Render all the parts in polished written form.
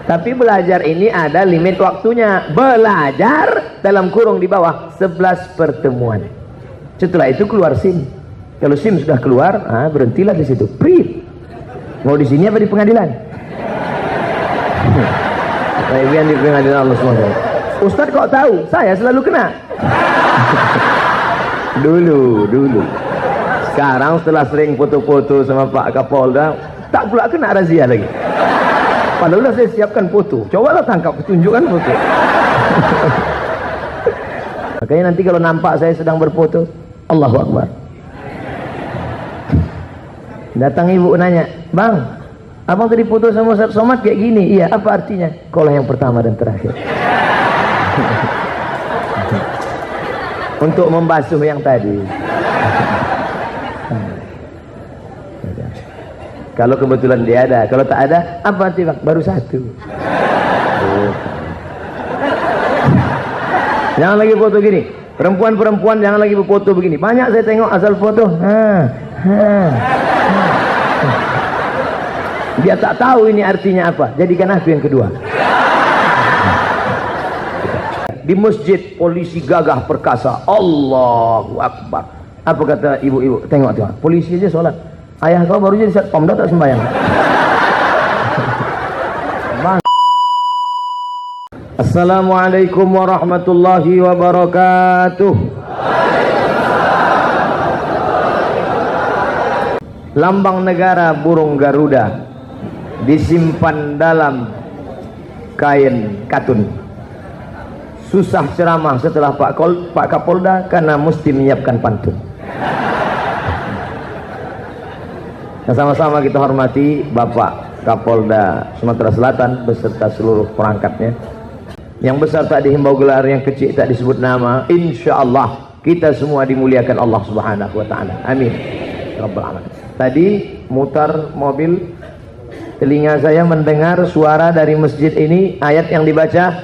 Tapi belajar ini ada limit waktunya. Belajar dalam kurung di bawah 11 pertemuan. Setelah itu keluar SIM. Kalau SIM sudah keluar, berhentilah di situ. Prip. Mau di sini apa di pengadilan? Yang di pengadilan Allah SWT. Ustadz kok tahu? Saya selalu kena. Dulu. Sekarang setelah sering foto-foto sama Pak Kapolda, tak pula kena razia lagi. Padahal saya siapkan foto. Cobalah tangkap, tunjukkan foto. Makanya nanti kalau nampak saya sedang berfoto, Allahu Akbar. Datang ibu nanya, "Bang, abang tadi foto sama Ustaz Somad kayak gini." "Iya, apa artinya?" "Kaulah yang pertama dan terakhir." Untuk membasuh yang tadi. Kalau kebetulan dia ada, kalau tak ada, apa arti bang? Baru satu. Jangan lagi foto gini. Perempuan-perempuan jangan lagi berfoto begini. Banyak saya tengok asal foto. Dia tak tahu ini artinya apa. Jadikan aku yang kedua. Di masjid polisi gagah perkasa. Allahu Akbar. Apa kata ibu-ibu? Tengok. Polisi aja sholat. Ayah kau baru jadi satpam, dah tak sembahyang. Assalamualaikum warahmatullahi wabarakatuh. Lambang negara burung Garuda disimpan dalam kain katun. Susah ceramah setelah Pak Kapolda karena mesti menyiapkan pantun. Sama-sama kita hormati Bapak Kapolda Sumatera Selatan beserta seluruh perangkatnya. Yang besar tak dihimbau gelar, yang kecil tak disebut nama. Insya Allah kita semua dimuliakan Allah Subhanahu wa Ta'ala. Amin. Rabbal alamin. Tadi mutar mobil, telinga saya mendengar suara dari masjid ini, ayat yang dibaca,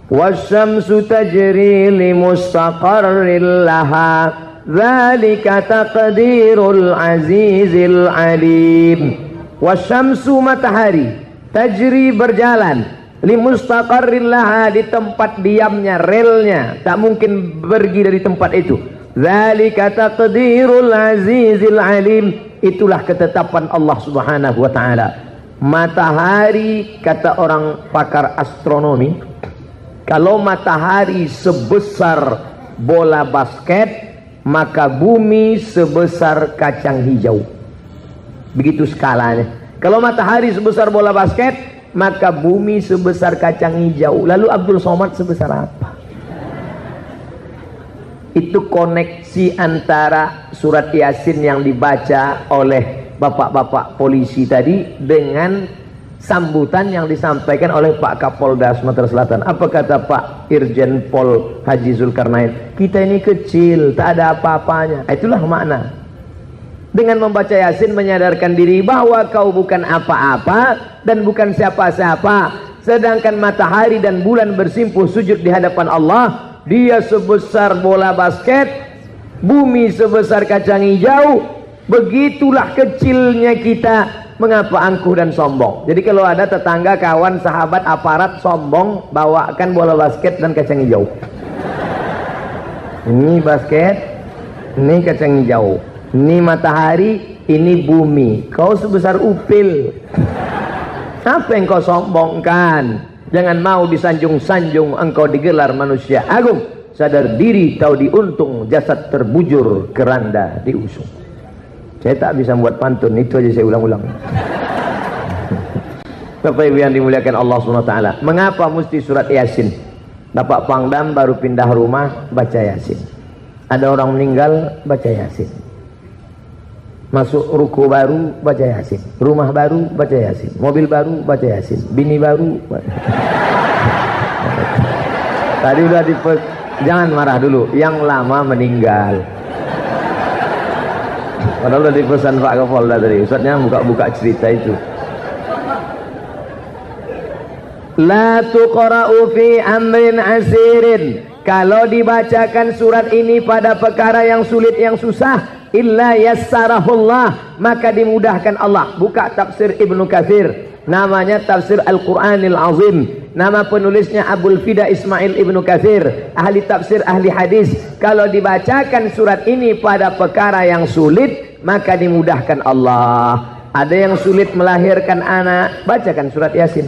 wasyamsu tajri li mustaqarril laha dzalika taqdirul azizil alim. Wasyamsu, matahari, tajri, berjalan, li mustaqarril laha, di tempat diamnya, relnya, tak mungkin pergi dari tempat itu. Dzalika taqdirul azizil alim, itulah ketetapan Allah Subhanahu wa Ta'ala. Matahari, kata orang pakar astronomi, kalau matahari sebesar bola basket, maka bumi sebesar kacang hijau. Begitu skalanya. Kalau matahari sebesar bola basket, maka bumi sebesar kacang hijau. Lalu Abdul Somad sebesar apa? Itu koneksi antara surat Yasin yang dibaca oleh bapak-bapak polisi tadi dengan sambutan yang disampaikan oleh Pak Kapolda Sumatera Selatan. Apa kata Pak Irjen Pol Haji Zulkarnain? Kita ini kecil, tak ada apa-apanya. Itulah makna. Dengan membaca Yasin menyadarkan diri bahwa kau bukan apa-apa dan bukan siapa-siapa. Sedangkan matahari dan bulan bersimpuh sujud di hadapan Allah. Dia sebesar bola basket, bumi sebesar kacang hijau. Begitulah kecilnya kita. Mengapa angkuh dan sombong? Jadi kalau ada tetangga, kawan, sahabat, aparat sombong, bawakan bola basket dan kacang hijau. Ini basket, ini kacang hijau, ini matahari, ini bumi. Kau sebesar upil. Apa yang kau sombongkan? Jangan mau disanjung-sanjung, engkau digelar manusia agung. Sadar diri, tahu diuntung, jasad terbujur, keranda diusung. Saya tak bisa buat pantun, itu aja saya ulang-ulang. Bapak Ibu yang dimuliakan Allah SWT, mengapa mesti surat Yasin? Bapak Pangdam baru pindah rumah, baca Yasin. Ada orang meninggal, baca Yasin. Masuk ruko baru, baca Yasin. Rumah baru, baca Yasin. Mobil baru, baca Yasin. Bini baru, tadi udah jangan marah dulu, yang lama meninggal. Padahal udah dipesan Pak Kapolda tadi, Ustaznya buka-buka cerita itu. La tuqra'u fi amrin asirin, kalau dibacakan surat ini pada perkara yang sulit, yang susah, illa yassarahullah, maka dimudahkan Allah. Buka tafsir Ibnu Katsir, namanya Tafsir Al-Quranil Azim. Nama penulisnya Abul Fida Ismail Ibnu Katsir, ahli tafsir, ahli hadis. Kalau dibacakan surat ini pada perkara yang sulit, maka dimudahkan Allah. Ada yang sulit melahirkan anak, bacakan surat Yasin.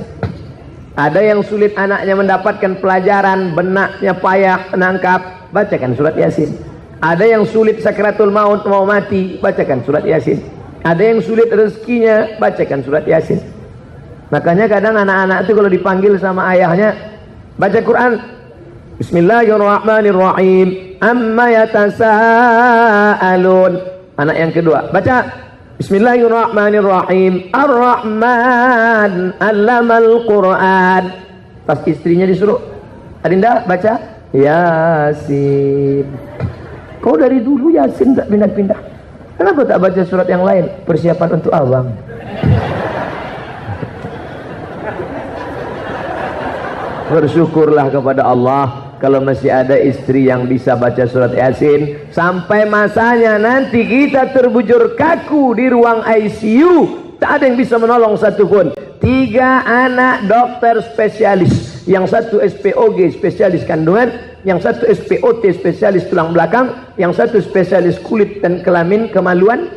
Ada yang sulit anaknya mendapatkan pelajaran, benaknya payah menangkap, bacakan surat Yasin. Ada yang sulit sakratul maut, mau mati, bacakan surat Yasin. Ada yang sulit rezekinya, bacakan surat Yasin. Makanya kadang anak-anak itu kalau dipanggil sama ayahnya baca Quran, Bismillahirrahmanirrahim, amma yatasaalun. Anak yang kedua baca Bismillahirrahmanirrahim, Ar-Rahman 'allamal Quran. Pas istrinya disuruh, Adinda baca Yasin. Kau dari dulu Yasin tak pindah-pindah, kenapa tak baca surat yang lain? Persiapan untuk abang. Bersyukurlah kepada Allah kalau masih ada istri yang bisa baca surat Yasin. Sampai masanya nanti kita terbujur kaku di ruang ICU, tak ada yang bisa menolong satupun. 3 anak dokter spesialis, yang satu SPOG spesialis kandungan, yang satu SPOT spesialis tulang belakang, yang satu spesialis kulit dan kelamin kemaluan,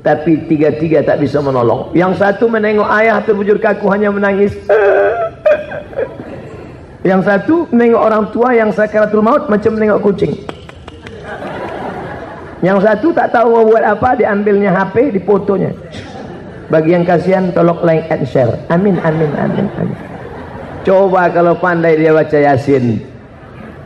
tapi 3-3 tak bisa menolong. Yang satu menengok ayah terbujur kaku hanya menangis. Yang satu menengok orang tua yang sakaratul maut macam menengok kucing. Yang satu tak tahu mau buat apa, diambilnya HP, difotonya. Bagi yang kasihan tolong like and share. Amin amin amin amin. Coba kalau pandai dia baca Yasin.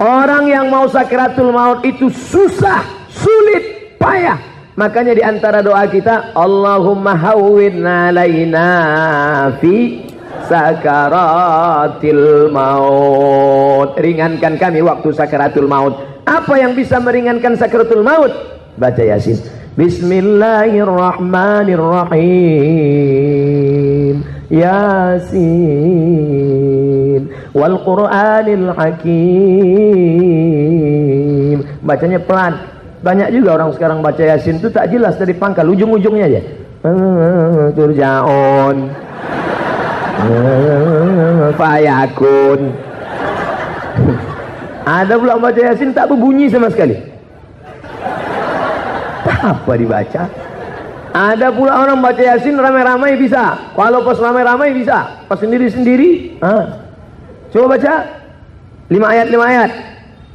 Orang yang mau sakaratul maut itu susah, sulit, payah. Makanya di antara doa kita, Allahumma hawwin alaina fi sakaratil maut. Ringankan kami waktu sakaratul maut. Apa yang bisa meringankan sakaratul maut? Baca Yasin. Bismillahirrahmanirrahim. Yasin wal Qur'anil Hakim. Bacanya pelan. Banyak juga orang sekarang baca Yasin itu tak jelas dari pangkal, ujung-ujungnya aja. Turjaon, Fayakun. Ada pula baca Yasin tak berbunyi sama sekali. Apa dibaca? Ada pula orang baca Yasin ramai-ramai bisa. Kalau pas ramai-ramai bisa, pas sendiri-sendiri. Coba baca 5 ayat 5 ayat.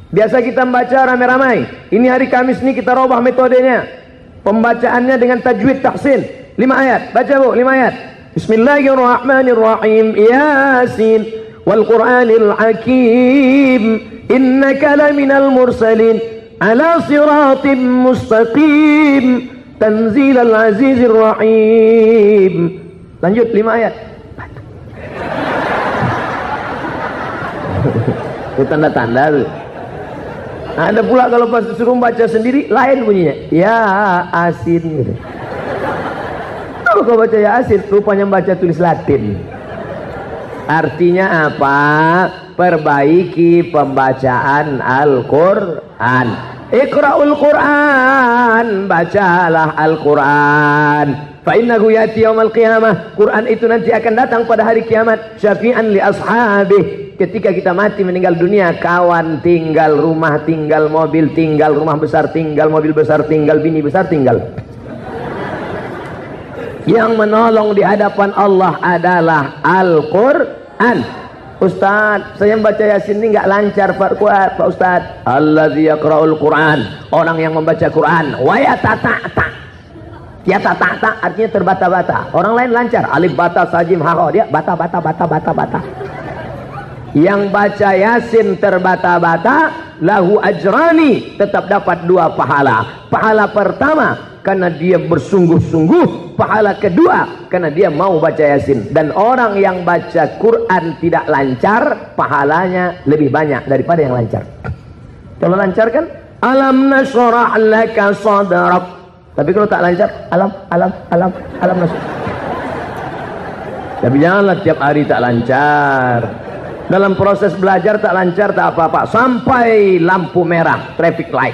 Biasa kita membaca ramai-ramai. Ini hari Kamis ini kita robah metodenya. Pembacaannya dengan tajwid tahsin. 5 ayat. Baca Bu, 5 ayat. Bismillahirrahmanirrahim. Yasin wal Qur'anil Hakim. Innaka laminal mursalin ala siratim mustaqim. Tanzilal Azizir Rahim. Lanjut 5 ayat. Itu tanda-tanda tuh. Ada pula kalau pas suruh baca sendiri lain bunyinya. Ya Asin gitu. Kalau kau baca Ya Asin, rupanya baca tulis Latin. Artinya apa? Perbaiki pembacaan Al-Quran. Iqra'ul Quran, bacalah Al-Quran. Fa innahu yati yaumal qiyamah. Quran itu nanti akan datang pada hari kiamat. Syafi'an li ashabih. Ketika kita mati meninggal dunia, kawan tinggal, rumah tinggal, mobil tinggal, rumah besar tinggal, mobil besar tinggal, bini besar tinggal. Yang menolong di hadapan Allah adalah Al-Quran. Ustaz, saya membaca Yasin ini nggak lancar Pak Ustaz. Allazi yaqra'ul Quran, orang yang membaca Quran. Wa yatata'ta. Yatata'ta artinya terbata-bata. Orang lain lancar, alif bata sajim ha, dia bata. Yang baca Yasin terbata-bata, lahu ajrani, tetap dapat 2 pahala. Pahala pertama karena dia bersungguh-sungguh, pahala kedua karena dia mau baca Yasin. Dan orang yang baca Quran tidak lancar, pahalanya lebih banyak daripada yang lancar. Kalau lancar kan alam nashrah laka sadrak, tapi kalau tak lancar alam nashrah. Tapi janganlah tiap hari tak lancar. Dalam proses belajar tak lancar tak apa-apa, sampai lampu merah, traffic light,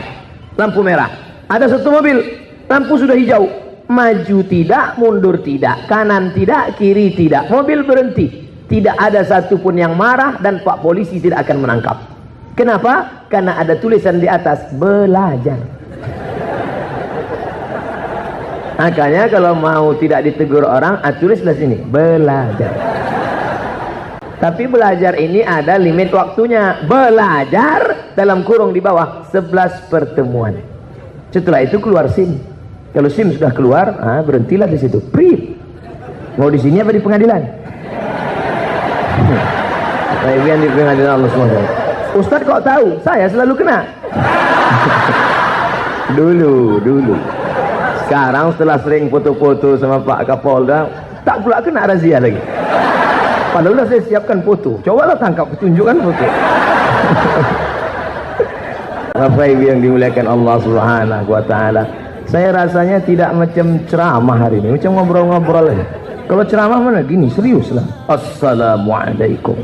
lampu merah, ada satu mobil, lampu sudah hijau, Maju tidak, mundur tidak, kanan tidak, kiri tidak, mobil berhenti, tidak ada satupun yang marah dan Pak Polisi tidak akan menangkap. Kenapa? Karena ada tulisan di atas, belajar. Makanya kalau mau tidak ditegur orang, tulislah sini, belajar. Tapi belajar ini ada limit waktunya. Belajar dalam kurung di bawah 11 pertemuan. Setelah itu keluar SIM. Kalau SIM sudah keluar, berhentilah di situ. Prip. Mau di sini apa di pengadilan? Yang di pengadilan Allah SWT. Ustaz kok tahu? Saya selalu kena. Dulu. Sekarang setelah sering foto-foto sama Pak Kapolda, tak pula kena razia lagi. Padahal sudah saya siapkan foto. Cobalah tangkap, tunjukkan foto. Bapak Ibu yang dimuliakan Allah Subhanahu wa taala. Saya rasanya tidak macam ceramah hari ini, macam ngobrol-ngobrol aja. Kalau ceramah mana gini, serius lah. Assalamualaikum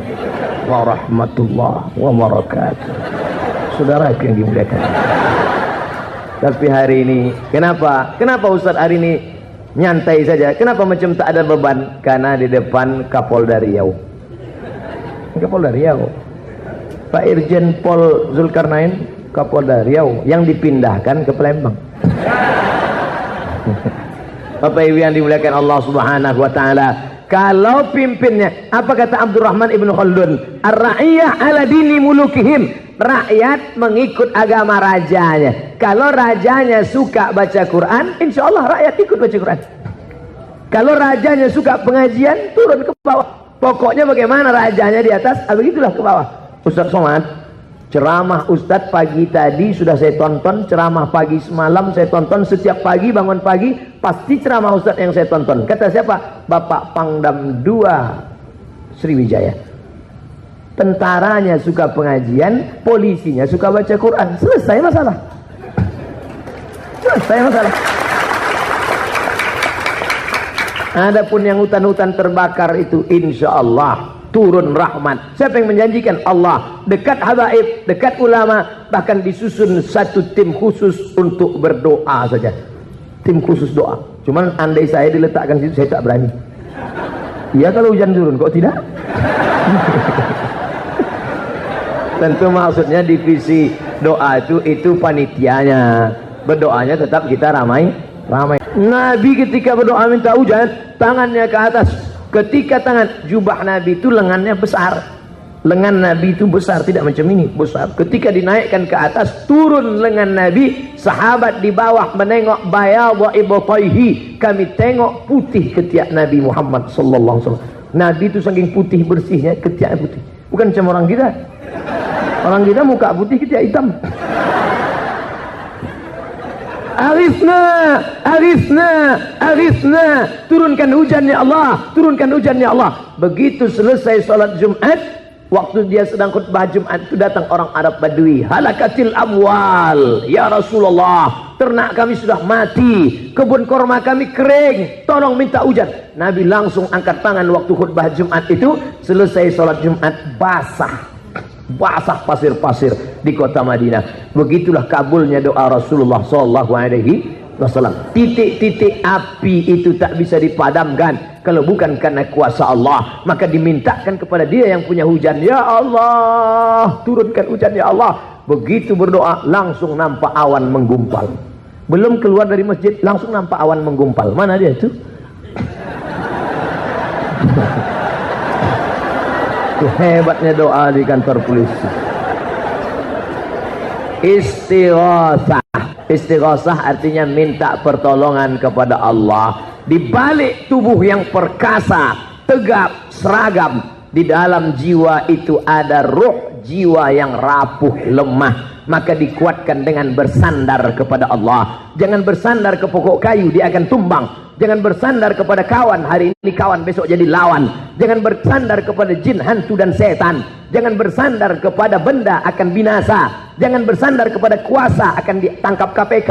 warahmatullahi wabarakatuh. Saudara yang dimuliakan. Tapi hari ini, kenapa Ustaz hari ini nyantai saja? Kenapa macam tak ada beban? Karena di depan Kapolda Riau. Kapolda Riau. Pak Irjen Pol Zulkarnain, Kapolda Riau yang dipindahkan ke Palembang. Bapak Ibu yang dimuliakan Allah Subhanahu wa taala, kalau pimpinnya, apa kata Abdurrahman Ibn Khaldun? Ar-ra'iyah ala dini mulukihim. Rakyat mengikut agama rajanya. Kalau rajanya suka baca Quran, insya Allah rakyat ikut baca Quran. Kalau rajanya suka pengajian, turun ke bawah. Pokoknya bagaimana rajanya di atas, begitulah ke bawah. Ustaz Somad, ceramah Ustadz pagi tadi sudah saya tonton, ceramah pagi semalam saya tonton, setiap pagi bangun pagi pasti ceramah Ustadz yang saya tonton. Kata siapa? Bapak Pangdam 2 Sriwijaya. Tentaranya suka pengajian, polisinya suka baca Quran. Selesai masalah. Selesai masalah. Adapun yang hutan-hutan terbakar itu insya Allah turun rahmat. Siapa yang menjanjikan? Allah. Dekat habaib, dekat ulama, bahkan disusun satu tim khusus untuk berdoa saja. Tim khusus doa. Cuman andai saya diletakkan situ, saya tak berani. Iya kalau hujan turun, kok tidak? Tentu maksudnya divisi doa itu panitianya. Berdoanya tetap kita ramai. Nabi ketika berdoa minta hujan, tangannya ke atas. Ketika tangan jubah Nabi itu lengannya besar, lengan Nabi itu besar, tidak macam ini, besar. Ketika dinaikkan ke atas, turun lengan Nabi. Sahabat di bawah menengok bayadha ibtaihi, kami tengok putih ketiak Nabi Muhammad sallallahu alaihi wasallam. Nabi itu saking putih bersihnya, ketiaknya putih. Bukan macam orang kita. Orang kita muka putih, ketiak hitam. Aghithna, turunkan hujan ya Allah, turunkan hujan ya Allah. Begitu selesai salat Jumat, waktu dia sedang khutbah Jumat itu datang orang Arab Badui. Halakatil amwal ya Rasulullah, ternak kami sudah mati, kebun korma kami kering, tolong minta hujan. Nabi langsung angkat tangan waktu khutbah Jumat itu. Selesai salat Jumat, basah pasir-pasir di kota Madinah. Begitulah kabulnya doa Rasulullah sallallahu alaihi wasallam. Titik-titik api itu tak bisa dipadamkan kalau bukan karena kuasa Allah. Maka dimintakan kepada Dia yang punya hujan. Ya Allah, turunkan hujan ya Allah. Begitu berdoa langsung nampak awan menggumpal. Belum keluar dari masjid langsung nampak awan menggumpal. Mana dia itu? Hebatnya doa di kantor polisi. Istighosah artinya minta pertolongan kepada Allah. Di balik tubuh yang perkasa, tegap, seragam, di dalam jiwa itu ada ruh jiwa yang rapuh, lemah. Maka dikuatkan dengan bersandar kepada Allah. Jangan bersandar ke pokok kayu, dia akan tumbang. Jangan bersandar kepada kawan, hari ini kawan, besok jadi lawan. Jangan bersandar kepada jin, hantu dan setan. Jangan bersandar kepada benda, akan binasa. Jangan bersandar kepada kuasa, akan ditangkap KPK.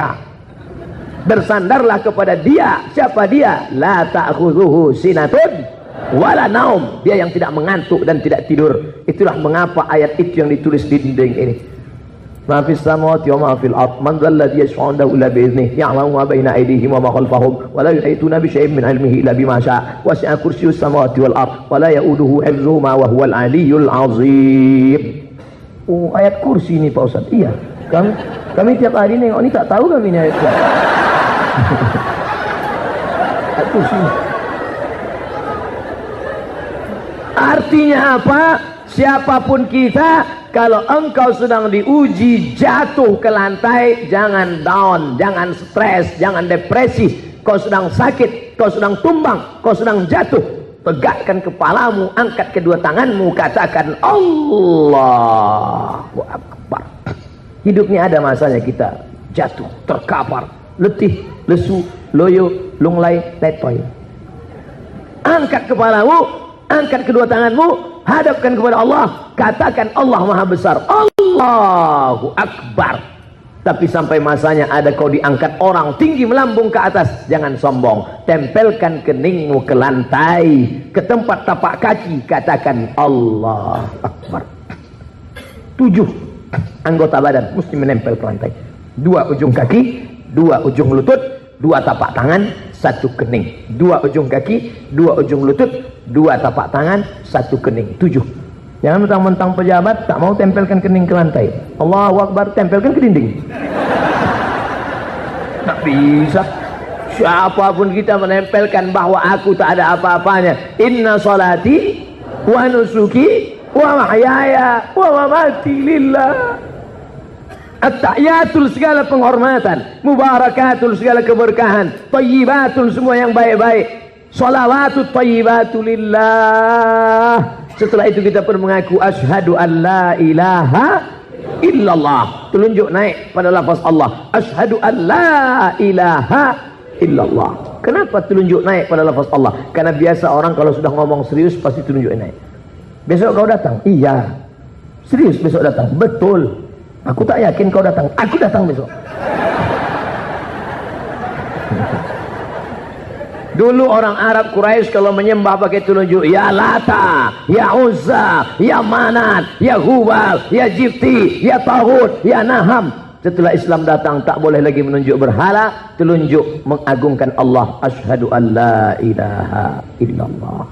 Bersandarlah kepada Dia. Siapa Dia? La ta'khudhuhu sinatun wala naum. Dia yang tidak mengantuk dan tidak tidur. Itulah mengapa ayat itu yang ditulis di dinding ini. ma fis samawati wa ma fil ard man dhal ladzi yashfa'u indahu illa bi idhnihi ya'lamu ma baina aydihim wa ma khalfahum wa la yuhituna bi shay'in min 'ilmihi illa bima sha'a wasi'a kursiyyus samawati wal ard wa la ya'uduhu hifdhuhuma wa huwal 'aliyyul 'azim. Oh, ayat kursi ini Pak Ustaz. Iya, kami tiap hari nengok ini tak tahu kami ini ayat kursi. Ayat kursi. Artinya apa? Siapapun kita, kalau engkau sedang diuji jatuh ke lantai, jangan down, jangan stres, jangan depresi. Kau sedang sakit, kau sedang tumbang, kau sedang jatuh, tegakkan kepalamu, angkat kedua tanganmu, katakan Allahu Akbar. Hidup ini ada masanya kita jatuh, terkapar, letih, lesu, loyo, lunglai, letoy. Angkat kepalamu, angkat kedua tanganmu, hadapkan kepada Allah, katakan Allah Maha Besar, Allahu Akbar. Tapi sampai masanya ada kau diangkat orang tinggi melambung ke atas, jangan sombong. Tempelkan keningmu ke lantai, ke tempat tapak kaki, katakan Allah Akbar. 7 anggota badan mesti menempel ke lantai. 2 ujung kaki, 2 ujung lutut, 2 tapak tangan, 1 kening. 2 ujung kaki, 2 ujung lutut, 2 tapak tangan, 1 kening. 7. Jangan mentang-mentang pejabat tak mau tempelkan kening ke lantai. Allahu Akbar, tempelkan ke dinding. Tak bisa. Siapapun kita menempelkan bahwa aku tak ada apa-apanya. Inna salati wa nusuki wa mahyaya wa mamati lillah. At-tahiyatul segala penghormatan, mubarakatul segala keberkahan, thayyibatul semua yang baik-baik, shalawatut thayyibatu lillah. Setelah itu kita pun mengaku asyhadu an la ilaha illallah. Telunjuk naik pada lafaz Allah. Asyhadu an la ilaha illallah. Kenapa telunjuk naik pada lafaz Allah? Karena biasa orang kalau sudah ngomong serius pasti telunjuk naik. Besok kau datang? Iya. Serius besok datang? Betul. Aku tak yakin kau datang. Aku datang besok. Dulu orang Arab Quraisy kalau menyembah pakai telunjuk, ya Lata, ya Uzza, ya Manat, ya Hubal, ya Jifti, ya Tahut, ya Naham. Setelah Islam datang tak boleh lagi menunjuk berhala, telunjuk mengagungkan Allah. Asyhadu an la ilaha illallah.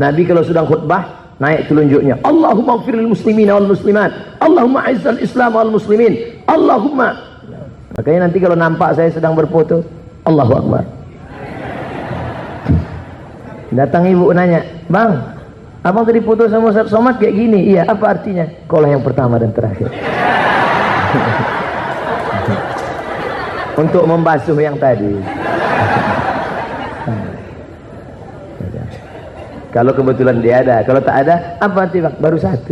Nabi kalau sedang khutbah naik telunjuknya, Allahumma ighfirlil muslimina wal muslimat, Allahumma izzal islam wal muslimin, Allahumma. Makanya nanti kalau nampak saya sedang berfoto, Allahu Akbar. Datang ibu nanya, bang, abang tadi foto sama Ustaz Somad kayak gini. Iya, apa artinya? Kaulah yang pertama dan terakhir. Untuk membasuh yang tadi. Kalau kebetulan dia ada, kalau tak ada, apa arti bang? Baru 1.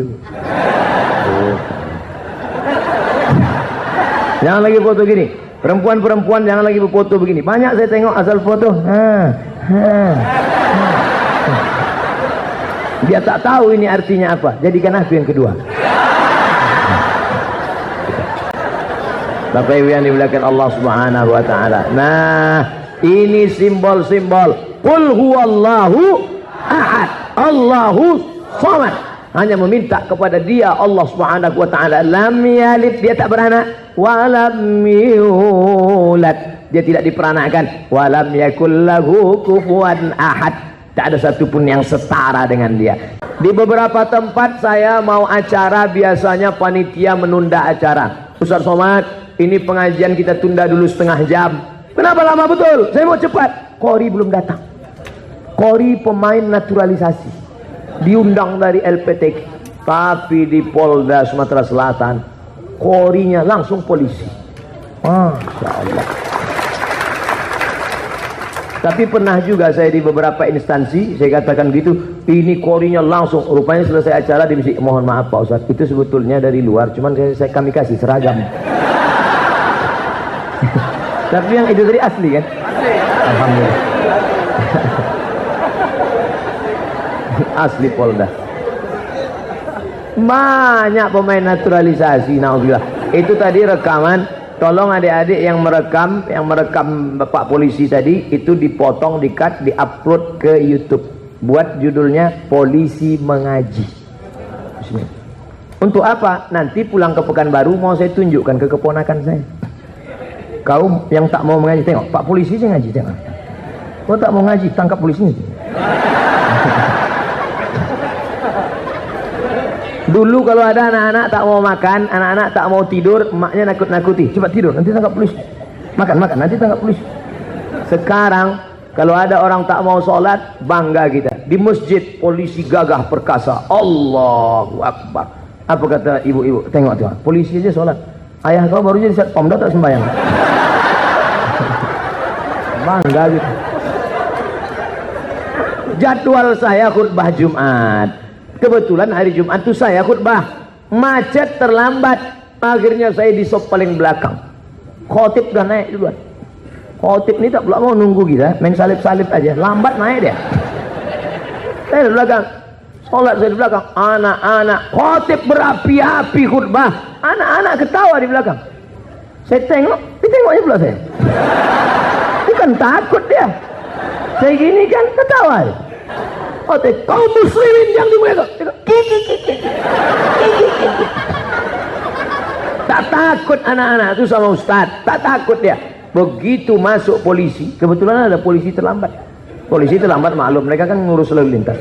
Jangan lagi foto gini. Perempuan-perempuan jangan lagi berfoto begini. Banyak saya tengok asal foto. Dia tak tahu ini artinya apa. Jadikan aku yang kedua. Bapak Ibu yang dimuliakan Allah Subhanahu wa taala. Nah, ini simbol-simbol qul huwallahu ahad, Allahu samad. Hanya meminta kepada Dia Allah Subhanahu wa taala. Lam yalid, dia tak beranak, wa lam yulad, dia tidak diperanakan, wa lam yakul lahu kufuwan ahad. Tak ada satupun yang setara dengan dia. Di beberapa tempat saya mau acara, biasanya panitia menunda acara. Ustaz Somad, ini pengajian kita tunda dulu setengah jam. Kenapa lama betul? Saya mau cepat. Qori belum datang. Qori pemain naturalisasi, diundang dari LPTK, tapi di Polda Sumatera Selatan Qorinya langsung polisi. Masya Allah. Tapi pernah juga saya di beberapa instansi, saya katakan gitu, ini Qorinya langsung, rupanya selesai acara di misi, mohon maaf Pak Ustaz, itu sebetulnya dari luar, cuman kami kasih seragam. Tapi yang itu dari asli kan? Asli. Alhamdulillah. Asli Polda. Banyak pemain naturalisasi, naudzubillah. Itu tadi rekaman. Tolong adik-adik yang merekam Bapak polisi tadi, itu dipotong, di-cut, di-upload ke YouTube. Buat judulnya Polisi Mengaji. Bismillah. Untuk apa? Nanti pulang ke Pekanbaru mau saya tunjukkan ke keponakan saya. Kau yang tak mau mengaji, tengok Pak polisi sih ngaji, tengok. Kau tak mau ngaji, tangkap polisinya. Dulu kalau ada anak-anak tak mau makan, anak-anak tak mau tidur, emaknya nakut-nakuti, cepat tidur nanti tangkap polisi. Makan nanti tangkap polisi. Sekarang kalau ada orang tak mau sholat, bangga kita. Di masjid polisi gagah perkasa, Allahu Akbar. Apa kata ibu-ibu? Tengok polisi aja sholat. Ayah kau baru jadi satpam, dah tak sembahyang. Bangga gitu. Jadwal saya khutbah Jumat. Kebetulan hari Jumat itu saya khutbah. Macet terlambat. Akhirnya saya di sop paling belakang. Khotib udah naik duluan. Khotib ini tak pula mau nunggu kita, main salib-salib aja. Lambat naik dia. Saya di belakang. Sholat saya di belakang. Anak-anak. Khotib berapi-api khutbah. Anak-anak ketawa di belakang. Saya tengok. Tengoknya pula saya. Bukan takut dia. Saya gini kan ketawa. Khotib, kaum muslimin yang dimuliakan. Tak takut anak-anak itu sama ustaz. Tak takut dia. Begitu masuk polisi, kebetulan ada polisi terlambat. Polisi terlambat maklum, mereka kan ngurus lalu lintas.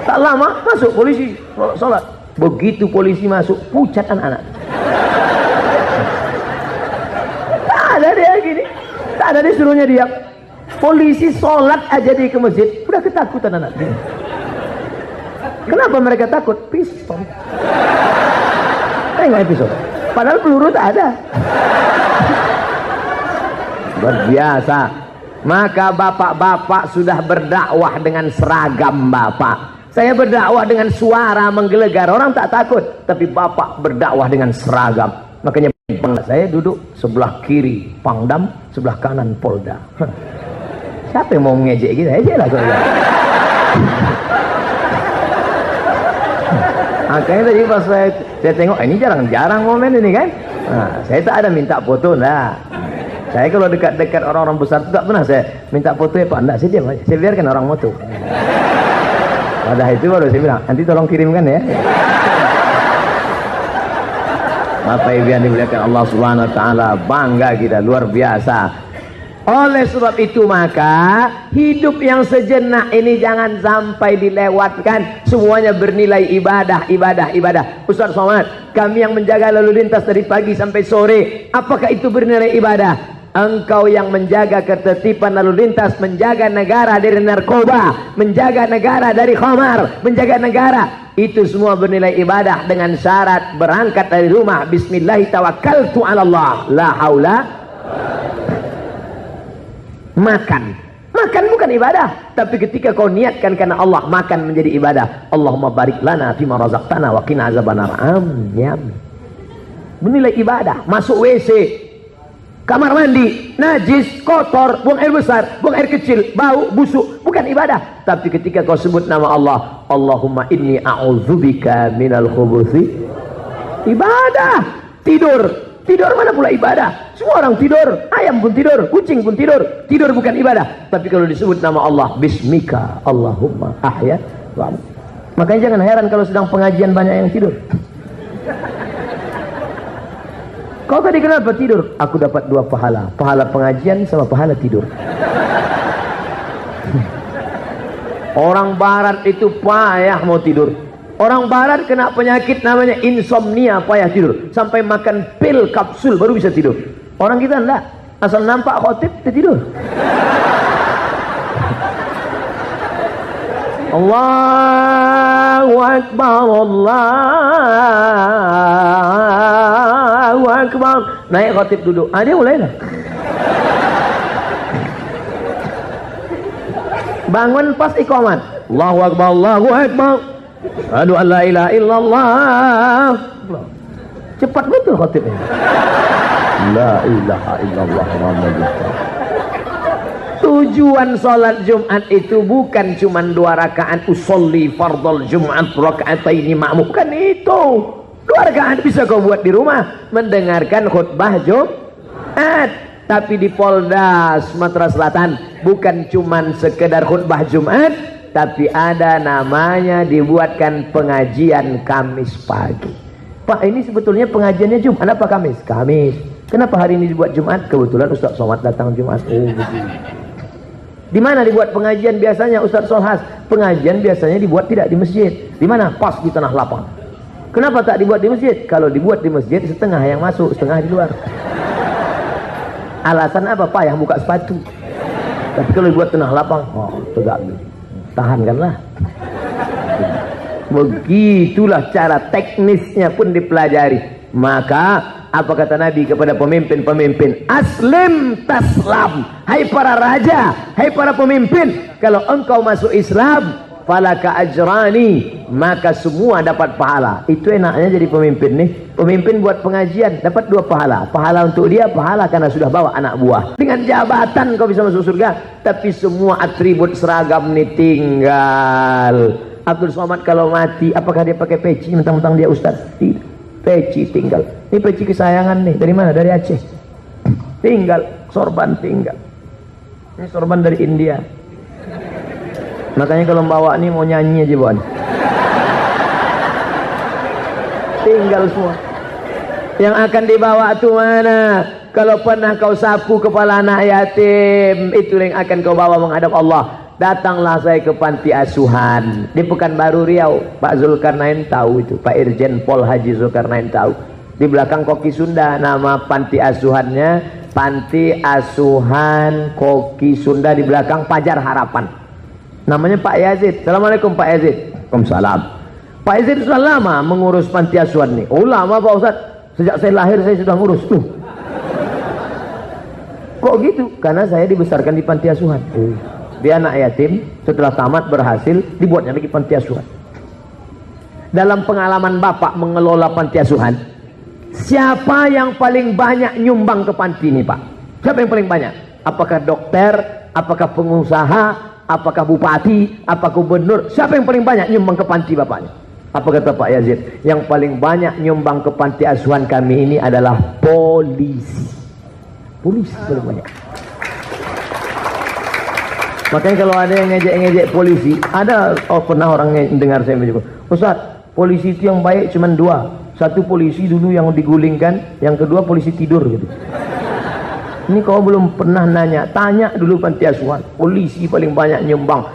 Tak lama masuk polisi sholat. Begitu polisi masuk, pucat anak-anak. Tak ada dia gini, tak ada disuruhnya diam. Polisi sholat aja di ke masjid, udah ketakutan anak ini. Kenapa mereka takut? Pistol. Tengok episode. Padahal peluru tak ada. Berbiasa. Maka bapak-bapak sudah berdakwah dengan seragam bapak. Saya berdakwah dengan suara menggelegar, orang tak takut. Tapi bapak berdakwah dengan seragam. Makanya saya duduk sebelah kiri Pangdam, sebelah kanan Polda. Siapa yang mau ngejek kita? Ejek lah saudara. Makanya tadi pas saya tengok, ini jarang-jarang momen ini kan. Nah, saya tak ada minta foto, nah. Saya kalau dekat-dekat orang-orang besar tak pernah saya minta foto ya Pak, enggak, saya diam aja. Saya biarkan orang foto. Pada itu baru saya bilang, nanti tolong kirimkan ya. Bapak Ibu yang dimuliakan Allah Subhanahu wa taala, bangga kita luar biasa. Oleh sebab itu maka hidup yang sejenak ini jangan sampai dilewatkan. Semuanya bernilai ibadah. Ustaz Somad, kami yang menjaga lalu lintas dari pagi sampai sore, apakah itu bernilai ibadah? Engkau yang menjaga ketertiban lalu lintas, menjaga negara dari narkoba, menjaga negara dari khamar, menjaga negara, itu semua bernilai ibadah dengan syarat berangkat dari rumah bismillah tawakkaltu 'ala Allah, la haula. Makan bukan ibadah, tapi ketika kau niatkan karena Allah, makan menjadi ibadah. Allahumma barik lana fima razaqtana wa qina azabannar. Amin. Bernilai ibadah. Masuk WC, kamar mandi, najis, kotor, buang air besar, buang air kecil, bau, busuk, bukan ibadah. Tapi ketika kau sebut nama Allah, Allahumma inni a'udzubika minal khubuthi, ibadah. Tidur mana pula ibadah? Semua orang tidur, ayam pun tidur, kucing pun tidur. Tidur bukan ibadah. Tapi kalau disebut nama Allah, bismika Allahumma ahya wa amut. Makanya jangan heran kalau sedang pengajian banyak yang tidur. Kau tadi kenapa tidur? Aku dapat 2 pahala. Pahala pengajian sama pahala tidur. Orang barat itu payah mau tidur. Orang barat kena penyakit namanya insomnia, payah tidur. Sampai makan pil kapsul baru bisa tidur. Orang kita enggak. Asal nampak khotib, dia tidur. Allahu Akbar, Allahu Akbar. Naik khotib duduk. Dia mulai lah. Bangun pas iqamat. Allahu Akbar, Allahu Akbar. Aduh, la ilaha illallah. Cepat betul khotibnya. La ilaha illallah Muhammadur Rasulullah. Tujuan salat Jumat itu bukan cuma 2 rakaat usolli fardhul Jumat raka'ataini ma'mum. Bukan itu. 2 rakaat bisa kau buat di rumah, mendengarkan khutbah Jumat. Tapi di Polda Sumatera Selatan bukan cuma sekedar khutbah Jumat, tapi ada namanya dibuatkan pengajian Kamis pagi. Pak, ini sebetulnya pengajiannya Jumat apa Kamis? Kamis. Kenapa hari ini dibuat Jumat? Kebetulan Ustaz Somad datang Jumat. Oh, di mana dibuat pengajian biasanya Ustaz Solhas? Pengajian biasanya dibuat tidak di masjid. Di mana? Pas di tanah lapang. Kenapa tak dibuat di masjid? Kalau dibuat di masjid setengah yang masuk, setengah di luar. Alasan apa? Payah buka sepatu. Tapi kalau dibuat tanah lapang, oh, tegak gitu. Tahankanlah. Begitulah cara teknisnya pun dipelajari. Maka apa kata Nabi kepada pemimpin-pemimpin? Aslim taslam. Hai para raja, hai para pemimpin, kalau engkau masuk Islam, falaka ajrani, maka semua dapat pahala. Itu enaknya jadi pemimpin nih. Pemimpin buat pengajian dapat 2 pahala. Pahala untuk dia, pahala karena sudah bawa anak buah. Dengan jabatan kau bisa masuk surga, tapi semua atribut seragam nih tinggal. Abdul Somad kalau mati, apakah dia pakai peci mentang-mentang dia ustaz? Tidak. Peci tinggal. Ini peci kesayangan nih. Dari mana? Dari Aceh. Tinggal. Sorban tinggal. Ini sorban dari India. Makanya kalau bawa nih mau nyanyi aja bawa. Tinggal semua. Yang akan dibawa tuh mana? Kalau pernah kau sapu kepala anak yatim, itu yang akan kau bawa menghadap Allah. Datanglah saya ke panti asuhan di Pekanbaru Riau. Pak Zulkarnain tahu itu, Pak Irjen Pol Haji Zulkarnain tahu. Di belakang Koki Sunda, nama panti asuhannya Panti Asuhan Koki Sunda, di belakang Pajar Harapan. Namanya Pak Yazid. Assalamualaikum Pak Yazid. Waalaikumsalam. Pak Yazid sudah lama mengurus panti asuhan nih. Oh lama Pak Ustaz. Sejak saya lahir saya sudah ngurus tuh. Kok gitu? Karena saya dibesarkan di panti asuhan. Dia anak yatim, setelah tamat berhasil dibuatnya lagi panti asuhan. Dalam pengalaman Bapak mengelola panti asuhan, siapa yang paling banyak nyumbang ke panti ini Pak? Siapa yang paling banyak? Apakah dokter, apakah pengusaha, apakah bupati, apakah gubernur? Siapa yang paling banyak nyumbang ke panti Bapaknya? Apa kata Pak Yazid? Yang paling banyak nyumbang ke panti asuhan kami ini adalah polisi. Polisi paling banyak. Makanya kalau ada yang ngejek-ngejek polisi, ada pernah orang dengar saya menyebut, Ustaz, polisi itu yang baik cuma 2. Satu polisi dulu yang digulingkan, yang kedua polisi tidur gitu. Ini kau belum pernah nanya, tanya dulu panti asuhan. Polisi paling banyak nyumbang.